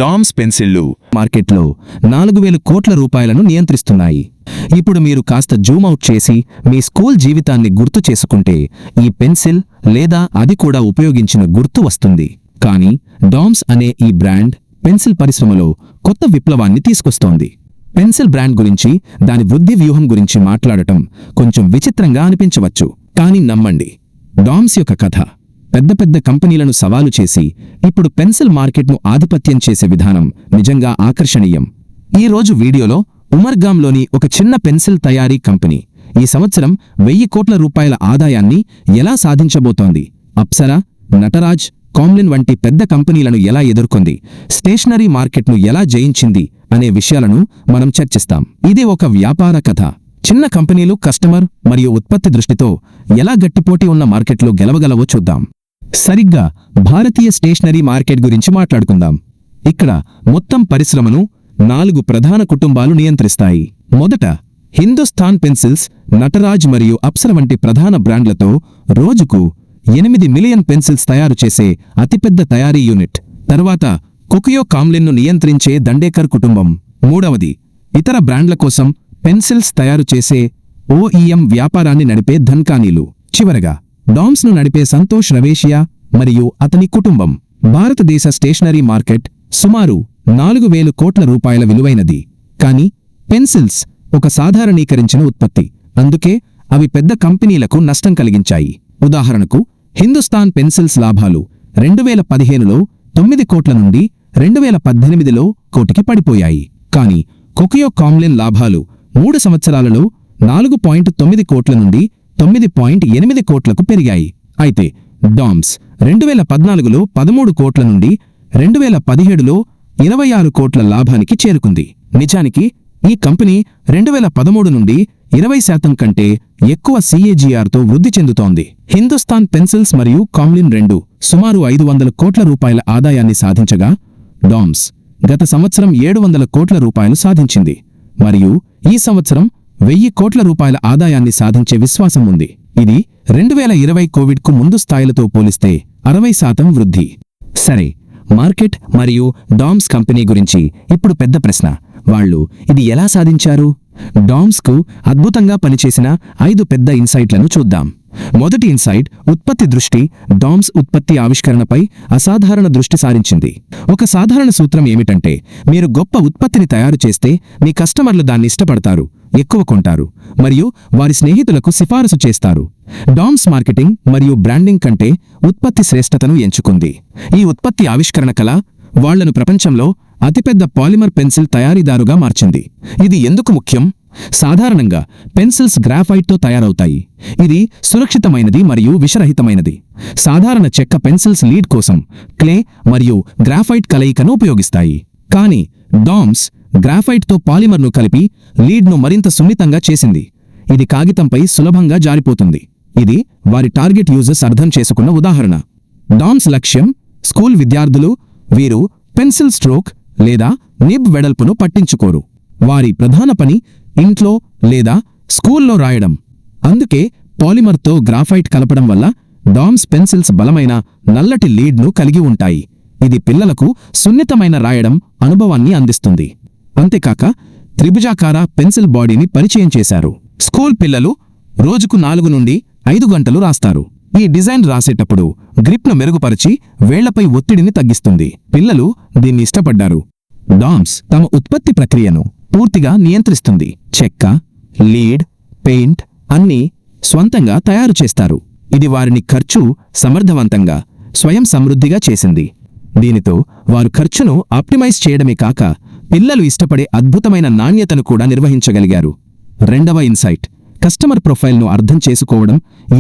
డామ్స్ పెన్సిళ్లు మార్కెట్లో 4000 కోట్ల రూపాయలను నియంత్రిస్తున్నాయి. ఇప్పుడు మీరు కాస్త జూమౌట్ చేసి మీ స్కూల్ జీవితాన్ని గుర్తు చేసుకుంటే ఈ పెన్సిల్ లేదా అది కూడా ఉపయోగించిన గుర్తు వస్తుంది. కానీ డామ్స్ అనే ఈ బ్రాండ్ పెన్సిల్ పరిశ్రమలో కొత్త విప్లవాన్ని తీసుకొస్తోంది. పెన్సిల్ బ్రాండ్ గురించి, దాని వృద్ధి వ్యూహం గురించి మాట్లాడటం కొంచెం విచిత్రంగా అనిపించవచ్చు. కానీ నమ్మండి, డామ్స్ యొక్క కథ పెద్ద పెద్ద కంపెనీలను సవాలు చేసి ఇప్పుడు పెన్సిల్ మార్కెట్ను ఆధిపత్యం చేసే విధానం నిజంగా ఆకర్షణీయం. ఈ రోజు వీడియోలో ఉమర్గాంలోని ఒక చిన్న పెన్సిల్ తయారీ కంపెనీ ఈ సంవత్సరం 1000 కోట్ల రూపాయల ఆదాయాన్ని ఎలా సాధించబోతోంది, అప్సరా, నటరాజ్, కామ్లిన్ వంటి పెద్ద కంపెనీలను ఎలా ఎదుర్కొంది, స్టేషనరీ మార్కెట్ను ఎలా జయించింది అనే విషయాలను మనం చర్చిస్తాం. ఇది ఒక వ్యాపార కథ. చిన్న కంపెనీలు కస్టమర్ మరియు ఉత్పత్తి దృష్టితో ఎలా గట్టిపోటీ ఉన్న మార్కెట్లో గెలవగలవో చూద్దాం. సరిగ్గా భారతీయ స్టేషనరీ మార్కెట్ గురించి మాట్లాడుకుందాం. ఇక్కడ మొత్తం పరిశ్రమను 4 ప్రధాన కుటుంబాలు నియంత్రిస్తాయి. మొదట హిందుస్థాన్ పెన్సిల్స్, నటరాజ్ మరియు అప్సర వంటి ప్రధాన బ్రాండ్లతో రోజుకు 8 మిలియన్ పెన్సిల్స్ తయారు చేసే అతిపెద్ద తయారీ యూనిట్. తర్వాత కొకియో కామ్లిన్ను నియంత్రించే దండేకర్ కుటుంబం. మూడవది ఇతర బ్రాండ్ల కోసం పెన్సిల్స్ తయారు చేసే ఓఈఎం వ్యాపారాన్ని నడిపే ధన్కానీలు. చివరగా డామ్స్ను నడిపే సంతోష్ రవేషియా మరియు అతని కుటుంబం. భారతదేశ స్టేషనరీ మార్కెట్ సుమారు 4000 కోట్ల రూపాయల విలువైనది. కానీ పెన్సిల్స్ ఒక సాధారణీకరించిన ఉత్పత్తి, అందుకే అవి పెద్ద కంపెనీలకు నష్టం కలిగించాయి. ఉదాహరణకు హిందుస్థాన్ పెన్సిల్స్ లాభాలు 2015లో 9 కోట్ల నుండి 2018లో 1 కోటికి పడిపోయాయి. కానీ కొకియో కామ్లిన్ లాభాలు 3 సంవత్సరాలలో 4.9 కోట్ల నుండి 9.8 కోట్లకు పెరిగాయి. అయితే డామ్స్ 2014లో 13 కోట్ల నుండి 2017లో 26 కోట్ల లాభానికి చేరుకుంది. నిజానికి ఈ కంపెనీ 2013 నుండి 20% కంటే ఎక్కువ CAGRతో వృద్ధి చెందుతోంది. హిందుస్థాన్ పెన్సిల్స్ మరియు కామ్లిన్ రెండూ సుమారు 500 కోట్ల రూపాయల ఆదాయాన్ని సాధించగా, డామ్స్ గత సంవత్సరం 700 కోట్ల రూపాయలు సాధించింది మరియు ఈ సంవత్సరం 1000 కోట్ల రూపాయల ఆదాయాన్ని సాధించే విశ్వాసం ఉంది. ఇది 2020 కోవిడ్కు ముందు స్థాయిలతో పోలిస్తే 60% వృద్ధి. సరే, మార్కెట్ మరియు డామ్స్ కంపెనీ గురించి ఇప్పుడు పెద్ద ప్రశ్న. వాళ్ళు ఇది ఎలా సాధించారు? డామ్స్కు అద్భుతంగా పనిచేసిన 5 పెద్ద ఇన్సైట్లను చూద్దాం. మొదటి ఇన్సైట్ ఉత్పత్తి దృష్టి. డామ్స్ ఉత్పత్తి ఆవిష్కరణపై అసాధారణ దృష్టి సారించింది. ఒక సాధారణ సూత్రం ఏమిటంటే, మీరు గొప్ప ఉత్పత్తిని తయారు చేస్తే మీ కస్టమర్లు దాన్ని ఇష్టపడతారు, ఎక్కువ కొంటారు మరియు వారి స్నేహితులకు సిఫారసు చేస్తారు. డామ్స్ మార్కెటింగ్ మరియు బ్రాండింగ్ కంటే ఉత్పత్తి శ్రేష్టతను ఎంచుకుంది. ఈ ఉత్పత్తి ఆవిష్కరణ కళ వాళ్లను ప్రపంచంలో అతిపెద్ద పాలిమర్ పెన్సిల్ తయారీదారుగా మార్చింది. ఇది ఎందుకు ముఖ్యం? సాధారణంగా పెన్సిల్స్ గ్రాఫైట్తో తయారవుతాయి. ఇది సురక్షితమైనది మరియు విషరహితమైనది. సాధారణ చెక్క పెన్సిల్స్ లీడ్ కోసం క్లే మరియు గ్రాఫైట్ కలయికను ఉపయోగిస్తాయి. కానీ డామ్స్ గ్రాఫైట్తో పాలిమర్ను కలిపి లీడ్ను మరింత సున్నితంగా చేసింది. ఇది కాగితంపై సులభంగా జారిపోతుంది. ఇది వారి టార్గెట్ యూజర్స్ అర్థం చేసుకున్న ఉదాహరణ. డామ్స్ లక్ష్యం స్కూల్ విద్యార్థులు. వీరు పెన్సిల్ స్ట్రోక్ లేదా నిబ్ వెడల్పును పట్టించుకోరు. వారి ప్రధాన పని ఇంట్లో లేదా స్కూల్లో రాయడం. అందుకే పాలిమర్తో గ్రాఫైట్ కలపడం వల్ల డామ్స్ పెన్సిల్స్ బలమైన నల్లటి లీడ్ను కలిగి ఉంటాయి. ఇది పిల్లలకు సున్నితమైన రాయడం అనుభవాన్ని అందిస్తుంది. అంతేకాక త్రిభుజాకార పెన్సిల్ బాడీని పరిచయం చేశారు. స్కూల్ పిల్లలు రోజుకు 4 నుండి 5 గంటలు రాస్తారు. ఈ డిజైన్ రాసేటప్పుడు గ్రిప్ను మెరుగుపరిచి వేళ్లపై ఒత్తిడిని తగ్గిస్తుంది. పిల్లలు దీన్ని ఇష్టపడ్డారు. డామ్స్ తమ ఉత్పత్తి ప్రక్రియను పూర్తిగా నియంత్రిస్తుంది. చెక్క, లీడ్, పెయింట్ అన్నీ స్వంతంగా తయారు చేస్తారు. ఇది వారిని ఖర్చు సమర్థవంతంగా, స్వయం సమృద్ధిగా చేసింది. దీనితో వారు ఖర్చును ఆప్టిమైజ్ చేయడమే కాక పిల్లలు ఇష్టపడే అద్భుతమైన నాణ్యతను కూడా నిర్వహించగలిగారు. రెండవ ఇన్సైట్ కస్టమర్ ప్రొఫైల్ను అర్థం చేసుకోవడం.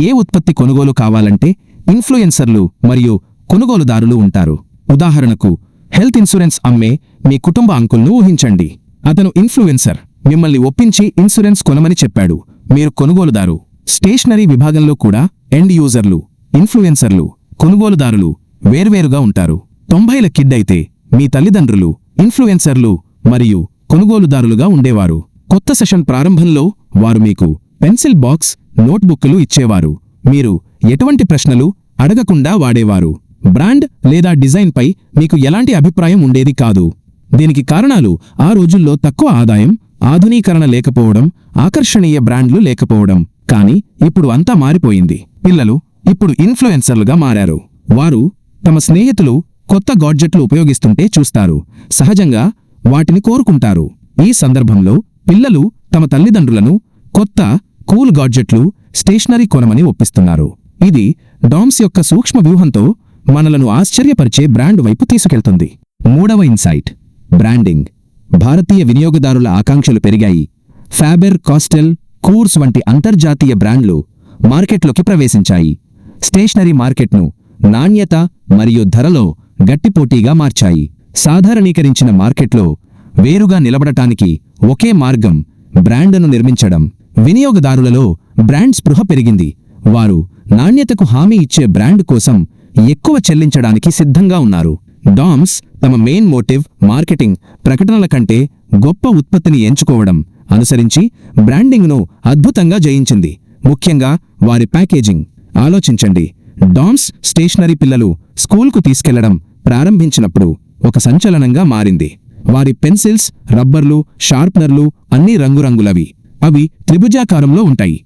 ఏ ఉత్పత్తి కొనుగోలు కావాలంటే ఇన్ఫ్లుయెన్సర్లు మరియు కొనుగోలుదారులు ఉంటారు. ఉదాహరణకు హెల్త్ ఇన్సూరెన్స్ అమ్మే మీ కుటుంబ అంకుల్ను ఊహించండి. అతను ఇన్ఫ్లుయెన్సర్, మిమ్మల్ని ఒప్పించి ఇన్సూరెన్స్ కొనమని చెప్పాడు. మీరు కొనుగోలుదారు. స్టేషనరీ విభాగంలో కూడా ఎండ్ యూజర్లు, ఇన్ఫ్లుయెన్సర్లు, కొనుగోలుదారులు వేర్వేరుగా ఉంటారు. 90ల కిడ్ అయితే మీ తల్లిదండ్రులు ఇన్ఫ్లుయెన్సర్లు మరియు కొనుగోలుదారులుగా ఉండేవారు. కొత్త సెషన్ ప్రారంభంలో వారు మీకు పెన్సిల్ బాక్స్, నోట్బుక్లు ఇచ్చేవారు. మీరు ఎటువంటి ప్రశ్నలు అడగకుండా వాడేవారు. బ్రాండ్ లేదా డిజైన్పై మీకు ఎలాంటి అభిప్రాయం ఉండేది కాదు. దీనికి కారణాలు ఆ రోజుల్లో తక్కువ ఆదాయం, ఆధునీకరణ లేకపోవడం, ఆకర్షణీయ బ్రాండ్లు లేకపోవడం. కానీ ఇప్పుడు అంతా మారిపోయింది. పిల్లలు ఇప్పుడు ఇన్ఫ్లుయెన్సర్లుగా మారారు. వారు తమ స్నేహితులు కొత్త గాడ్జెట్లు ఉపయోగిస్తుంటే చూస్తారు. సహజంగా వాటిని కోరుకుంటారు. ఈ సందర్భంలో పిల్లలు తమ తల్లిదండ్రులను కొత్త కూల్ గాడ్జెట్లు, స్టేషనరీ కొనమని ఒప్పిస్తున్నారు. ఇది డామ్స్ యొక్క సూక్ష్మ వ్యూహంతో మనలను ఆశ్చర్యపరిచే బ్రాండ్ వైపు తీసుకెళ్తుంది. మూడవ ఇన్సైట్, బ్రాండింగ్. భారతీయ వినియోగదారుల ఆకాంక్షలు పెరిగాయి. ఫ్యాబెర్ కాస్టెల్, కూర్స్ వంటి అంతర్జాతీయ బ్రాండ్లు మార్కెట్లోకి ప్రవేశించాయి. స్టేషనరీ మార్కెట్ను నాణ్యత మరియు ధరలో గట్టిపోటీగా మార్చాయి. సాధారణీకరించిన మార్కెట్లో వేరుగా నిలబడటానికి ఒకే మార్గం బ్రాండ్ను నిర్మించడం. వినియోగదారులలో బ్రాండ్ స్పృహ పెరిగింది. వారు నాణ్యతకు హామీ ఇచ్చే బ్రాండ్ కోసం ఎక్కువ చెల్లించడానికి సిద్ధంగా ఉన్నారు. డామ్స్ తమ మెయిన్ మోటివ్ మార్కెటింగ్ ప్రకటనల కంటే గొప్ప ఉత్పత్తిని ఎంచుకోవడం అనుసరించి బ్రాండింగ్ను అద్భుతంగా జయించింది. ముఖ్యంగా వారి ప్యాకేజింగ్. ఆలోచించండి, డామ్స్ స్టేషనరీ పిల్లలు స్కూల్కు తీసుకెళ్లడం ప్రారంభించినప్పుడు ఒక సంచలనంగా మారింది. వారి పెన్సిల్స్, రబ్బర్లు, షార్ప్నర్లు అన్నీ రంగురంగులవి. అవి త్రిభుజాకారంలో ఉంటాయి.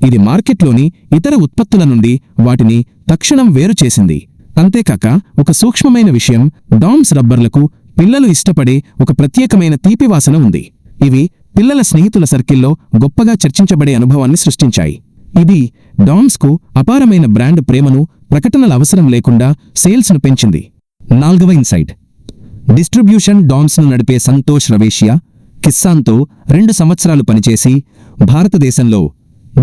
ఇది మార్కెట్లోని ఇతర ఉత్పత్తుల నుండి వాటిని తక్షణం వేరు చేసింది. అంతేకాక ఒక సూక్ష్మమైన విషయం, డామ్స్ రబ్బర్లకు పిల్లలు ఇష్టపడే ఒక ప్రత్యేకమైన తీపి వాసన ఉంది. ఇవి పిల్లల స్నేహితుల సర్కిల్లో గొప్పగా చర్చించబడే అనుభవాన్ని సృష్టించాయి. ఇది డామ్స్కు అపారమైన బ్రాండ్ ప్రేమను, ప్రకటనల అవసరం లేకుండా సేల్స్ను పెంచింది. నాల్గవ ఇన్సైట్, డిస్ట్రిబ్యూషన్. డామ్స్ను నడిపే సంతోష్ రవేషియా కిస్సాన్తో 2 సంవత్సరాలు పనిచేసి భారతదేశంలో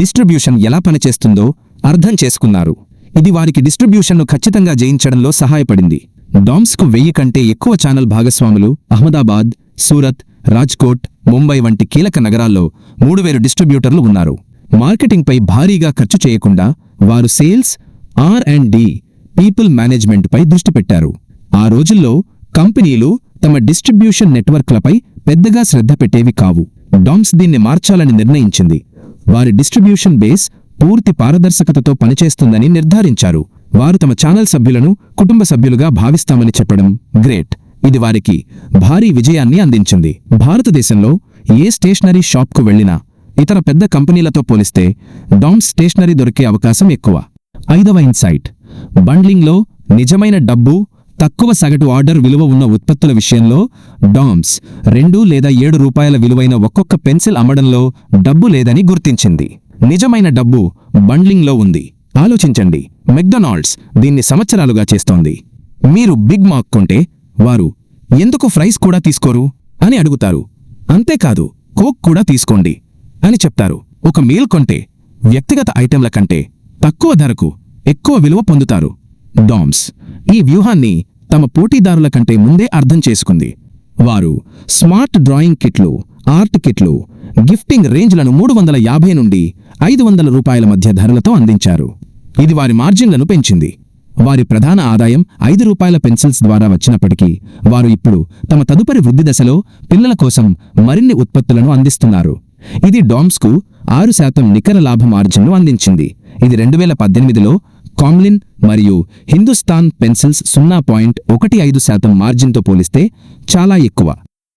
డిస్ట్రిబ్యూషన్ ఎలా పనిచేస్తుందో అర్థం చేసుకున్నారు. ఇది వారికి డిస్ట్రిబ్యూషన్ను ఖచ్చితంగా జయించడంలో సహాయపడింది. డామ్స్కు 1000 కంటే ఎక్కువ ఛానల్ భాగస్వాములు అహ్మదాబాద్, సూరత్, రాజ్కోట్, ముంబై వంటి కీలక నగరాల్లో 3000 డిస్ట్రిబ్యూటర్లు ఉన్నారు. మార్కెటింగ్పై భారీగా ఖర్చు చేయకుండా వారు సేల్స్, R&D, పీపుల్ మేనేజ్మెంట్పై దృష్టి పెట్టారు. ఆ రోజుల్లో కంపెనీలు తమ డిస్ట్రిబ్యూషన్ నెట్వర్క్లపై పెద్దగా శ్రద్ధ పెట్టేవి కావు. డామ్స్ దీన్ని మార్చాలని నిర్ణయించింది. వారి డిస్ట్రిబ్యూషన్ బేస్ పూర్తి పారదర్శకతతో పనిచేస్తుందని నిర్ధారించారు. వారు తమ ఛానల్ సభ్యులను కుటుంబ సభ్యులుగా భావిస్తామని చెప్పడం గ్రేట్. ఇది వారికి భారీ విజయాన్ని అందించింది. భారతదేశంలో ఏ స్టేషనరీ షాప్కు వెళ్లినా ఇతర పెద్ద కంపెనీలతో పోలిస్తే డామ్స్ స్టేషనరీ దొరికే అవకాశం ఎక్కువ. 5వ ఇన్సైట్, బండ్లింగ్లో నిజమైన డబ్బు. తక్కువ సగటు ఆర్డర్ విలువ ఉన్న ఉత్పత్తుల విషయంలో డామ్స్ 2 లేదా 7 రూపాయల విలువైన ఒక్కొక్క పెన్సిల్ అమ్మడంలో డబ్బు లేదని గుర్తించింది. నిజమైన డబ్బు బండ్లింగ్లో ఉంది. ఆలోచించండి, మెక్డొనాల్డ్స్ దీన్ని సంవత్సరాలుగా చేస్తోంది. మీరు బిగ్ మాక్ కొంటే వారు ఎందుకు ఫ్రైస్ కూడా తీసుకోరు అని అడుగుతారు. అంతేకాదు, కోక్ కూడా తీసుకోండి అని చెప్తారు. ఒక మీల్ కొంటే వ్యక్తిగత ఐటెంల కంటే తక్కువ ధరకు ఎక్కువ విలువ పొందుతారు. డామ్స్ ఈ వ్యూహాన్ని తమ పోటీదారుల కంటే ముందే అర్థం చేసుకుంది. వారు స్మార్ట్ డ్రాయింగ్ కిట్లు, ఆర్ట్ కిట్లు, గిఫ్టింగ్ రేంజ్లను 350 నుండి 500 రూపాయల మధ్య ధరలతో అందించారు. ఇది వారి మార్జిన్లను పెంచింది. వారి ప్రధాన ఆదాయం 5 రూపాయల పెన్సిల్స్ ద్వారా వచ్చినప్పటికీ వారు ఇప్పుడు తమ తదుపరి వృద్ధి దశలో పిల్లల కోసం మరిన్ని ఉత్పత్తులను అందిస్తున్నారు. ఇది డామ్స్కు 6% నికర లాభ మార్జిన్ను అందించింది. ఇది 2018లో కామ్లిన్ మరియు హిందుస్థాన్ పెన్సిల్స్ 0.15% మార్జిన్తో పోలిస్తే చాలా ఎక్కువ.